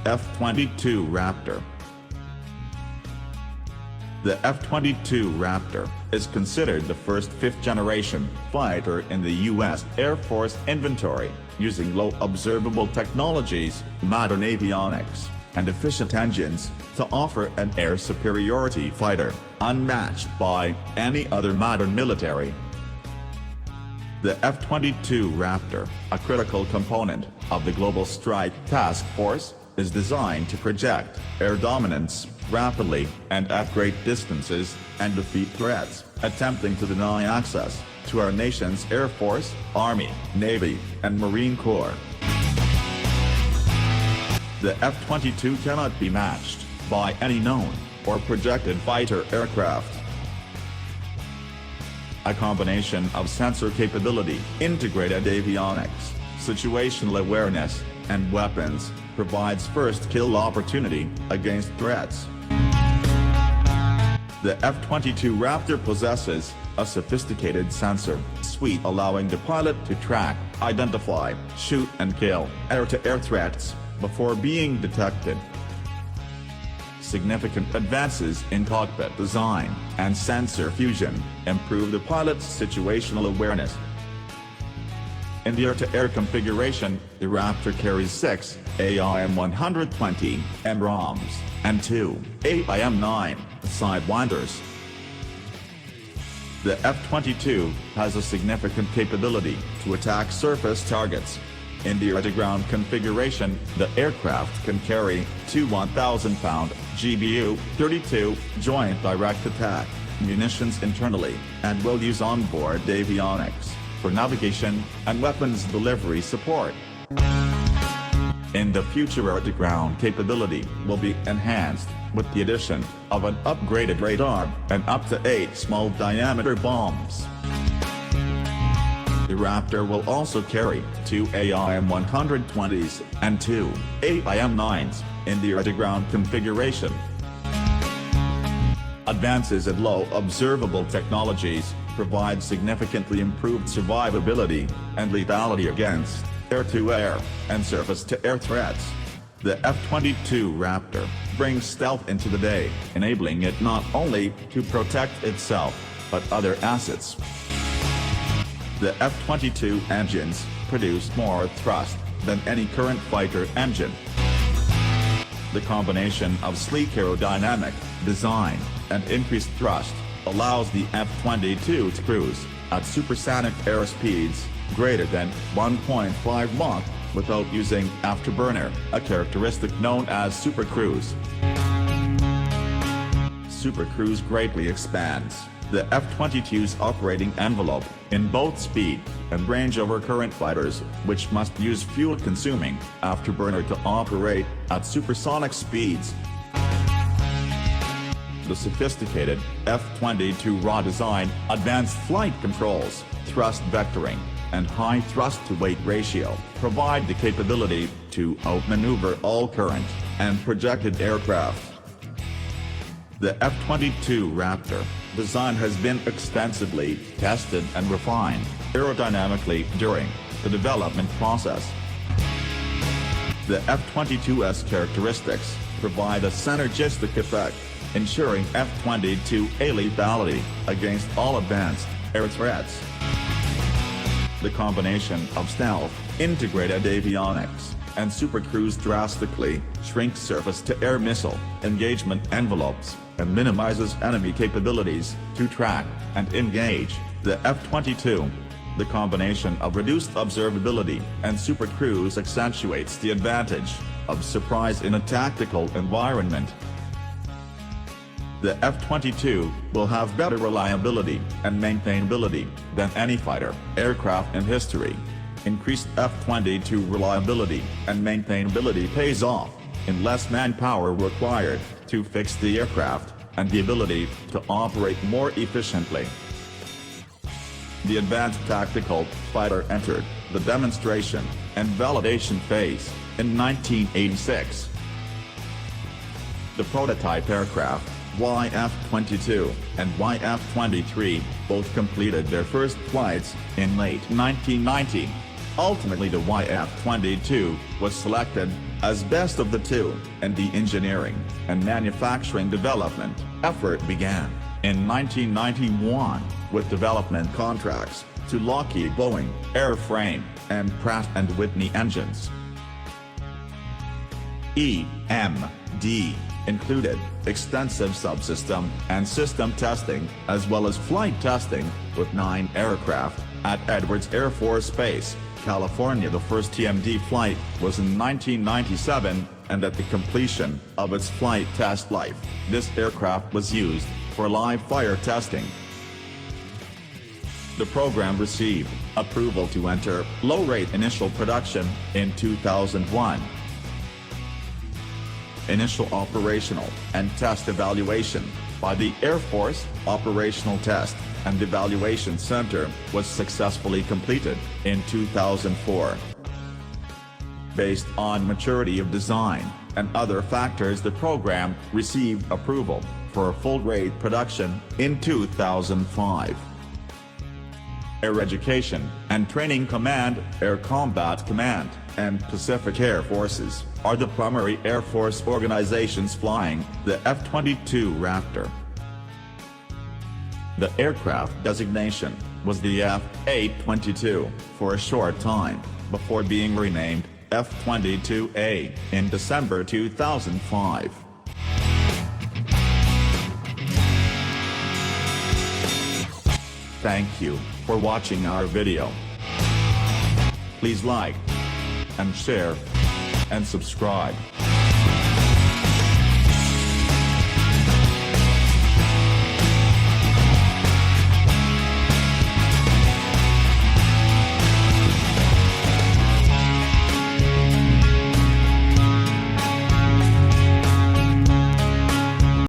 F-22 Raptor. The F-22 Raptor is considered the first fifth-generation fighter in the U.S. Air Force inventory, using low observable technologies, modern avionics, and efficient engines to offer an air superiority fighter unmatched by any other modern military. The F-22 Raptor, a critical component of the Global Strike Task Force, is designed to project air dominance rapidly and at great distances, and defeat threats attempting to deny access to our nation's Air Force, Army, Navy, and Marine Corps. The F-22 cannot be matched by any known or projected fighter aircraft. A combination of sensor capability, integrated avionics, situational awareness, and weapons provides first-kill opportunity against threats. The F-22 Raptor possesses a sophisticated sensor suite allowing the pilot to track, identify, shoot and kill air-to-air threats before being detected. Significant advances in cockpit design and sensor fusion improve the pilot's situational awareness. In the air-to-air configuration, the Raptor carries 6 AIM-120 MRAMs and 2 AIM-9 Sidewinders. The F-22 has a significant capability to attack surface targets. In the air-to-ground configuration, the aircraft can carry 2 1,000-pound GBU-32 Joint Direct Attack munitions internally, and will use onboard avionics for navigation and weapons delivery support. In the future, air-to-ground capability will be enhanced with the addition of an upgraded radar and up to 8 small-diameter bombs. The Raptor will also carry 2 AIM-120s and 2 AIM-9s in the air-to-ground configuration. Advances in low observable technologies provide significantly improved survivability and lethality against air-to-air and surface-to-air threats. The F-22 Raptor brings stealth into the day, enabling it not only to protect itself, but other assets. The F-22 engines produce more thrust than any current fighter engine. The combination of sleek aerodynamic design and increased thrust allows the F-22 to cruise at supersonic airspeeds greater than 1.5 Mach without using afterburner, a characteristic known as supercruise. Supercruise greatly expands the F-22's operating envelope in both speed and range over current fighters, which must use fuel-consuming afterburner to operate at supersonic speeds. The sophisticated F-22 raw design, advanced flight controls, thrust vectoring, and high thrust-to-weight ratio provide the capability to outmaneuver all current and projected aircraft. The F-22 Raptor design has been extensively tested and refined aerodynamically during the development process. The F-22's characteristics provide a synergistic effect, ensuring F-22 lethality against all advanced air threats. The combination of stealth, integrated avionics, and supercruise drastically shrinks surface-to-air missile engagement envelopes and minimizes enemy capabilities to track and engage the F-22. The combination of reduced observability and supercruise accentuates the advantage of surprise in a tactical environment. The F-22 will have better reliability and maintainability than any fighter aircraft in history. Increased F-22 reliability and maintainability pays off in less manpower required to fix the aircraft and the ability to operate more efficiently. The advanced tactical fighter entered the demonstration and validation phase in 1986. The prototype aircraft, YF-22 and YF-23, both completed their first flights in late 1990. Ultimately the F-22 was selected as best of the two, and the engineering and manufacturing development effort began in 1991 with development contracts to Lockheed Boeing airframe and Pratt & Whitney engines. EMD included extensive subsystem and system testing as well as flight testing with 9 aircraft at Edwards Air Force Base, California. The first EMD flight was in 1997, and at the completion of its flight test life, this aircraft was used for live fire testing. The program received approval to enter low-rate initial production in 2001. Initial operational and test evaluation by the Air Force Operational Test and Evaluation Center was successfully completed in 2004. Based on maturity of design and other factors, the program received approval for full-rate production in 2005. Air Education and Training Command, Air Combat Command, and Pacific Air Forces are the primary Air Force organizations flying the F-22 Raptor. The aircraft designation was the F-22 for a short time, before being renamed F-22A in December 2005. Thank you for watching our video. Please like and share and subscribe.